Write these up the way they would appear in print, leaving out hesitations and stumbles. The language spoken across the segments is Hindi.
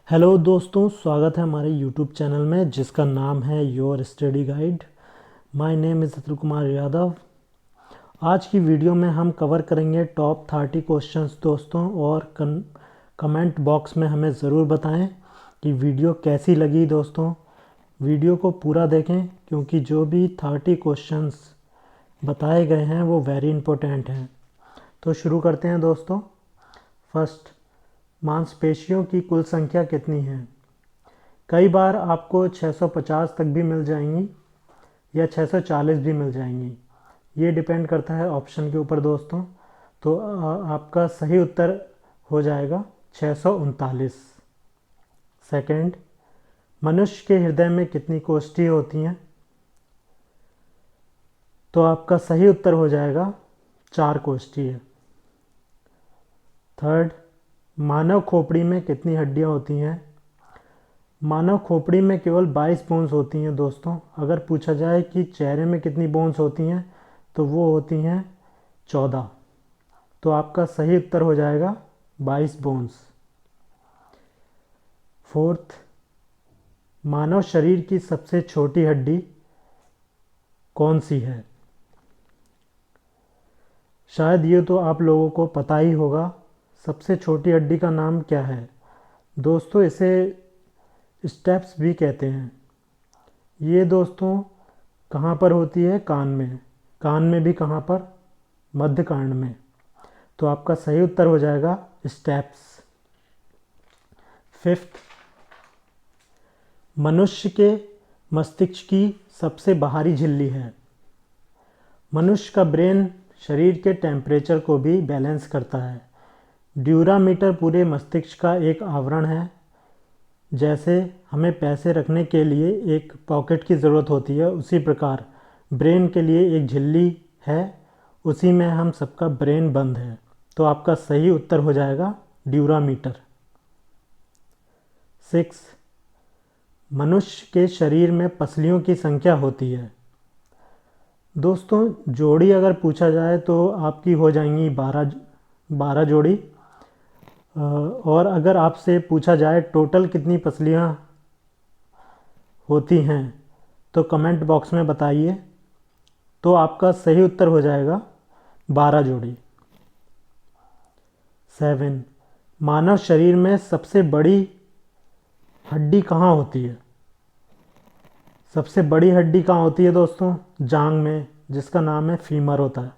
हेलो दोस्तों, स्वागत है हमारे यूट्यूब चैनल में जिसका नाम है your study guide. My name is Atul Kumar Yadav. आज की वीडियो में हम कवर करेंगे टॉप 30 क्वेश्चंस दोस्तों। और कमेंट बॉक्स में हमें ज़रूर बताएं कि वीडियो कैसी लगी दोस्तों। वीडियो को पूरा देखें क्योंकि जो भी 30 क्वेश्चंस बताए गए हैं वो वेरी इंपॉर्टेंट हैं। तो शुरू करते हैं दोस्तों। फर्स्ट, मांसपेशियों की कुल संख्या कितनी है? कई बार आपको 650 तक भी मिल जाएंगी या 640 भी मिल जाएंगी। ये डिपेंड करता है ऑप्शन के ऊपर दोस्तों। तो आपका सही उत्तर हो जाएगा 639। सेकंड, मनुष्य के हृदय में कितनी कोष्ठी होती हैं? तो आपका सही उत्तर हो जाएगा 4 कोष्ठी है। थर्ड, मानव खोपड़ी में कितनी हड्डियां होती हैं? मानव खोपड़ी में केवल 22 बोन्स होती हैं दोस्तों। अगर पूछा जाए कि चेहरे में कितनी बोन्स होती हैं तो वो होती हैं 14। तो आपका सही उत्तर हो जाएगा 22 बोन्स। फोर्थ, मानव शरीर की सबसे छोटी हड्डी कौन सी है? शायद ये तो आप लोगों को पता ही होगा। सबसे छोटी हड्डी का नाम क्या है दोस्तों? इसे स्टेप्स भी कहते हैं। ये दोस्तों कहाँ पर होती है? कान में। कान में भी कहाँ पर? मध्य कान में। तो आपका सही उत्तर हो जाएगा स्टेप्स। फिफ्थ, मनुष्य के मस्तिष्क की सबसे बाहरी झिल्ली है। मनुष्य का ब्रेन शरीर के टेम्परेचर को भी बैलेंस करता है। ड्यूरामीटर पूरे मस्तिष्क का एक आवरण है। जैसे हमें पैसे रखने के लिए एक पॉकेट की ज़रूरत होती है, उसी प्रकार ब्रेन के लिए एक झिल्ली है, उसी में हम सबका ब्रेन बंद है। तो आपका सही उत्तर हो जाएगा ड्यूरामीटर। 6, मनुष्य के शरीर में पसलियों की संख्या होती है। दोस्तों जोड़ी अगर पूछा जाए तो आपकी हो जाएंगी 12 जोड़ी। और अगर आपसे पूछा जाए टोटल कितनी पसलियाँ होती हैं तो कमेंट बॉक्स में बताइए। तो आपका सही उत्तर हो जाएगा 12 जोड़ी। 7, मानव शरीर में सबसे बड़ी हड्डी कहाँ होती है? सबसे बड़ी हड्डी कहाँ होती है दोस्तों? जांघ में, जिसका नाम है फीमर होता है।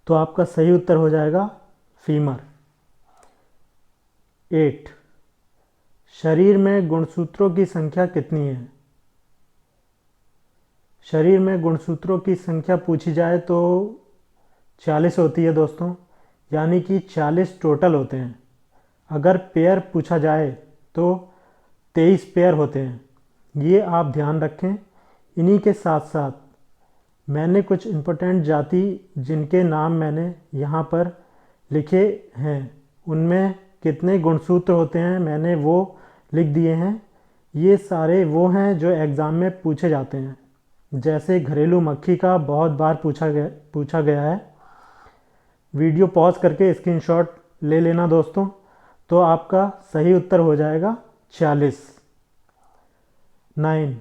तो आपका सही उत्तर हो जाएगा फीमर। 8, शरीर में गुणसूत्रों की संख्या कितनी है? शरीर में गुणसूत्रों की संख्या पूछी जाए तो 40 होती है दोस्तों, यानी कि 40 टोटल होते हैं। अगर पेयर पूछा जाए तो 23 पेयर होते हैं। ये आप ध्यान रखें। इन्हीं के साथ साथ मैंने कुछ इम्पोर्टेंट जाति जिनके नाम मैंने यहाँ पर लिखे हैं, उनमें कितने गुणसूत्र होते हैं मैंने वो लिख दिए हैं। ये सारे वो हैं जो एग्ज़ाम में पूछे जाते हैं। जैसे घरेलू मक्खी का बहुत बार पूछा गया है। वीडियो पॉज करके स्क्रीनशॉट ले लेना दोस्तों। तो आपका सही उत्तर हो जाएगा 46। 9,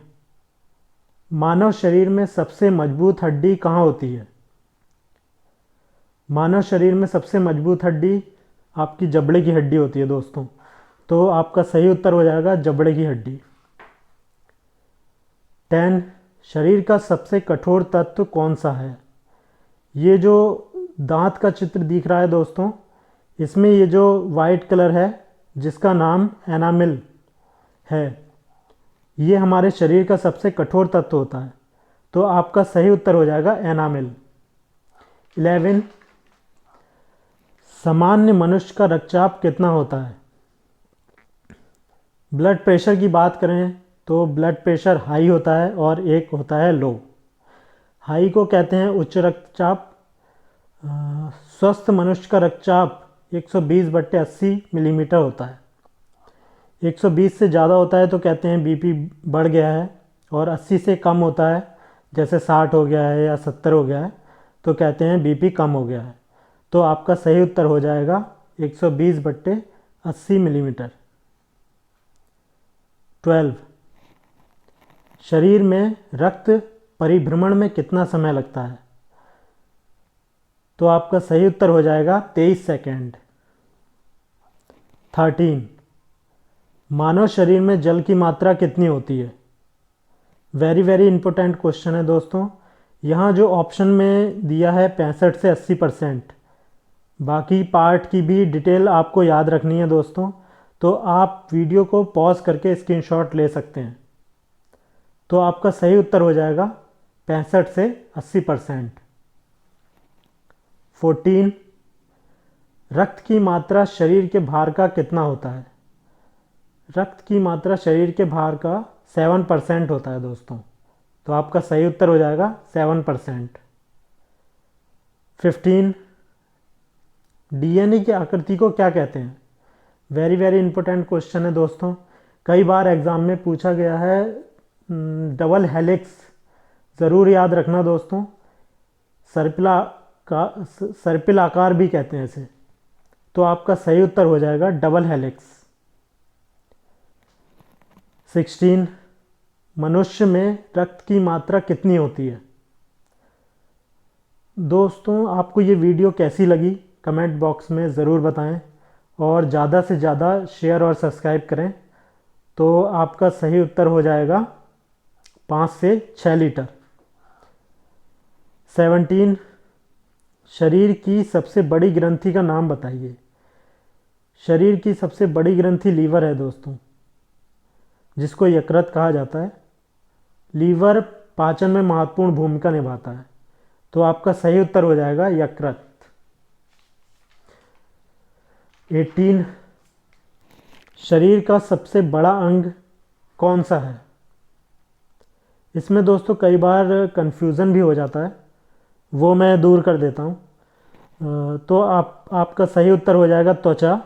मानव शरीर में सबसे मजबूत हड्डी कहाँ होती है? मानव शरीर में सबसे मजबूत हड्डी आपकी जबड़े की हड्डी होती है दोस्तों। तो आपका सही उत्तर हो जाएगा जबड़े की हड्डी। 10, शरीर का सबसे कठोर तत्व कौन सा है? ये जो दांत का चित्र दिख रहा है दोस्तों, इसमें ये जो वाइट कलर है जिसका नाम एनामिल है, ये हमारे शरीर का सबसे कठोर तत्व होता है। तो आपका सही उत्तर हो जाएगा एनामिल। 11, सामान्य मनुष्य का रक्तचाप कितना होता है? ब्लड प्रेशर की बात करें तो ब्लड प्रेशर हाई होता है और एक होता है लो। हाई को कहते हैं उच्च रक्तचाप। स्वस्थ मनुष्य का रक्तचाप 120/80 मिलीमीटर होता है। 120 से ज़्यादा होता है तो कहते हैं बीपी बढ़ गया है, और 80 से कम होता है, जैसे 60 हो गया है या 70 हो गया है, तो कहते हैं बीपी कम हो गया है। तो आपका सही उत्तर हो जाएगा 120/80 मिलीमीटर। 12 शरीर में रक्त परिभ्रमण में कितना समय लगता है? तो आपका सही उत्तर हो जाएगा 23 सेकेंड। 13 मानव शरीर में जल की मात्रा कितनी होती है? वेरी वेरी इंपॉर्टेंट क्वेश्चन है दोस्तों। यहाँ जो ऑप्शन में दिया है 65 से 80%, बाकी पार्ट की भी डिटेल आपको याद रखनी है दोस्तों, तो आप वीडियो को पॉज करके स्क्रीनशॉट ले सकते हैं। तो आपका सही उत्तर हो जाएगा 65 से 80%। 14 रक्त की मात्रा शरीर के भार का कितना होता है? रक्त की मात्रा शरीर के भार का 7% होता है दोस्तों, तो आपका सही उत्तर हो जाएगा 7%। 15 डीएनए की आकृति को क्या कहते हैं? वेरी वेरी इंपॉर्टेंट क्वेश्चन है दोस्तों, कई बार एग्जाम में पूछा गया है। डबल हेलिक्स ज़रूर याद रखना दोस्तों, सर्पिल आकार भी कहते हैं इसे, तो आपका सही उत्तर हो जाएगा डबल हेलिक्स। 16 मनुष्य में रक्त की मात्रा कितनी होती है? दोस्तों आपको ये वीडियो कैसी लगी कमेंट बॉक्स में ज़रूर बताएं, और ज़्यादा से ज़्यादा शेयर और सब्सक्राइब करें। तो आपका सही उत्तर हो जाएगा 5 से 6 लीटर। 17 शरीर की सबसे बड़ी ग्रंथि का नाम बताइए। शरीर की सबसे बड़ी ग्रंथि लीवर है दोस्तों, जिसको यकृत कहा जाता है। लीवर पाचन में महत्वपूर्ण भूमिका निभाता है, तो आपका सही उत्तर हो जाएगा यकृत। 18 शरीर का सबसे बड़ा अंग कौन सा है? इसमें दोस्तों कई बार कंफ्यूजन भी हो जाता है, वो मैं दूर कर देता हूँ। तो आपका सही उत्तर हो जाएगा त्वचा।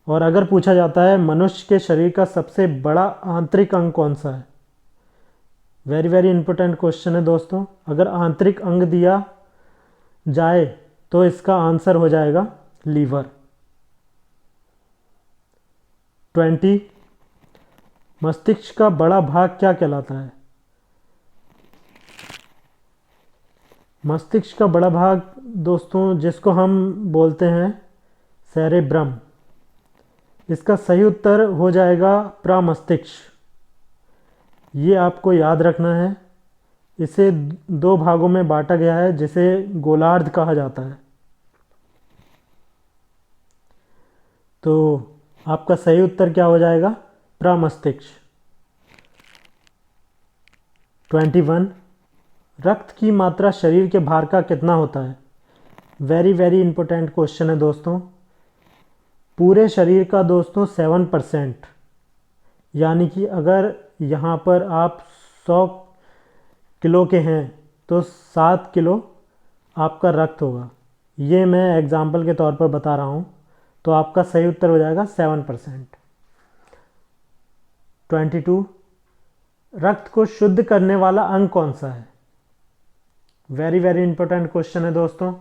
और अगर पूछा जाता है मनुष्य के शरीर का सबसे बड़ा आंतरिक अंग कौन सा है? वेरी वेरी इंपॉर्टेंट क्वेश्चन है दोस्तों, अगर आंतरिक अंग दिया जाए तो इसका आंसर हो जाएगा लीवर। 20 मस्तिष्क का बड़ा भाग क्या कहलाता है? मस्तिष्क का बड़ा भाग दोस्तों जिसको हम बोलते हैं सेरेब्रम, इसका सही उत्तर हो जाएगा प्रमस्तिष्क। ये आपको याद रखना है। इसे 2 भागों में बांटा गया है, जिसे गोलार्ध कहा जाता है। तो आपका सही उत्तर क्या हो जाएगा? प्रमस्तिष्क। 21 रक्त की मात्रा शरीर के भार का कितना होता है? वेरी वेरी इंपॉर्टेंट क्वेश्चन है दोस्तों। पूरे शरीर का दोस्तों 7%, यानी कि अगर यहाँ पर आप 100 किलो के हैं तो 7 किलो आपका रक्त होगा। ये मैं एग्जाम्पल के तौर पर बता रहा हूँ, तो आपका सही उत्तर हो जाएगा 7%। 22 रक्त को शुद्ध करने वाला अंग कौन सा है? वेरी वेरी इंपॉर्टेंट क्वेश्चन है दोस्तों।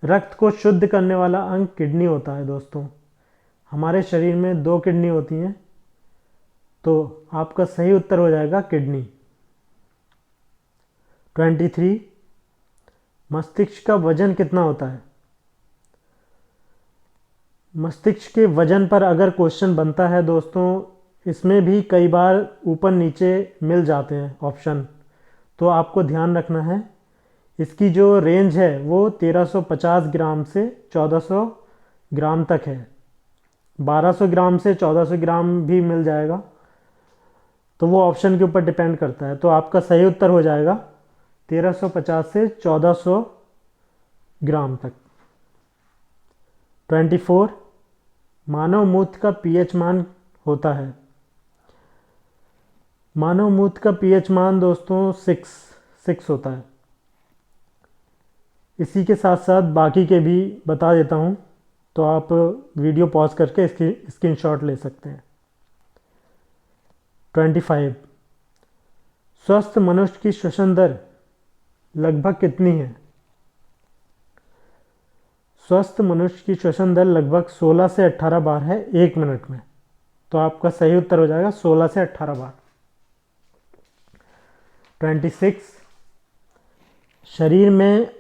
रक्त को शुद्ध करने वाला अंग किडनी होता है दोस्तों। हमारे शरीर में 2 किडनी होती हैं, तो आपका सही उत्तर हो जाएगा किडनी। 23 मस्तिष्क का वजन कितना होता है? मस्तिष्क के वजन पर अगर क्वेश्चन बनता है दोस्तों, इसमें भी कई बार ऊपर नीचे मिल जाते हैं ऑप्शन, तो आपको ध्यान रखना है। इसकी जो रेंज है वो 1350 ग्राम से 1400 ग्राम तक है। 1200 ग्राम से 1400 ग्राम भी मिल जाएगा, तो वो ऑप्शन के ऊपर डिपेंड करता है। तो आपका सही उत्तर हो जाएगा 1350 से 1400 ग्राम तक। 24 मानव मूत्र का पीएच मान होता है। मानव मूत्र का पीएच मान दोस्तों 6 होता है। इसी के साथ साथ बाकी के भी बता देता हूँ, तो आप वीडियो पॉज करके इसकी स्क्रीनशॉट ले सकते हैं। 25 स्वस्थ मनुष्य की श्वसन दर लगभग कितनी है? स्वस्थ मनुष्य की श्वसन दर लगभग 16 से 18 बार है 1 मिनट में। तो आपका सही उत्तर हो जाएगा 16 से 18 बार। 26, शरीर में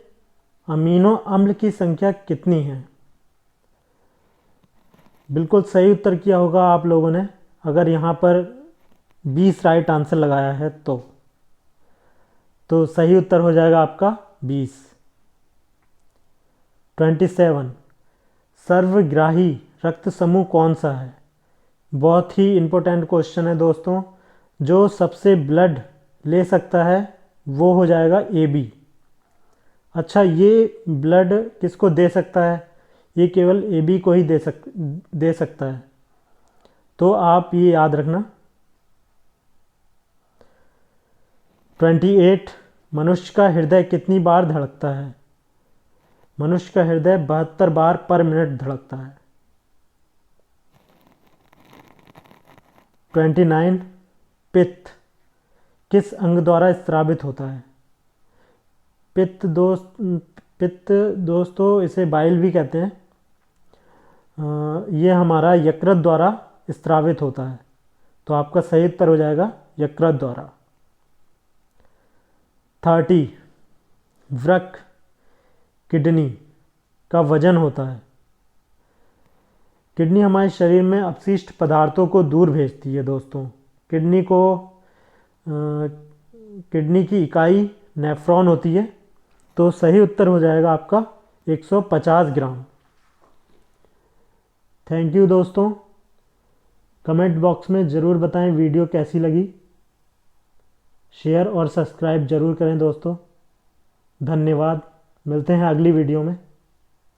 अमीनो अम्ल की संख्या कितनी है? बिल्कुल सही उत्तर किया होगा आप लोगों ने, अगर यहाँ पर 20 राइट आंसर लगाया है तो सही उत्तर हो जाएगा आपका 20। 27, सर्वग्राही रक्त समूह कौन सा है? बहुत ही इम्पोर्टेंट क्वेश्चन है दोस्तों। जो सबसे ब्लड ले सकता है वो हो जाएगा AB। अच्छा, ये ब्लड किसको दे सकता है? ये केवल AB को ही दे सकता है, तो आप ये याद रखना। 28, मनुष्य का हृदय कितनी बार धड़कता है? मनुष्य का हृदय 72 बार पर मिनट धड़कता है। 29, पित्त किस अंग द्वारा स्रावित होता है? पित्त दोस्तों इसे बाइल भी कहते हैं। ये हमारा यकृत द्वारा स्रावित होता है, तो आपका सही उत्तर हो जाएगा यकृत द्वारा। 30, वृक्क किडनी का वजन होता है। किडनी हमारे शरीर में अपशिष्ट पदार्थों को दूर भेजती है दोस्तों। किडनी की इकाई नेफ्रॉन होती है, तो सही उत्तर हो जाएगा आपका 150 ग्राम। थैंक यू दोस्तों। कमेंट बॉक्स में ज़रूर बताएं वीडियो कैसी लगी। शेयर और सब्सक्राइब ज़रूर करें दोस्तों। धन्यवाद। मिलते हैं अगली वीडियो में।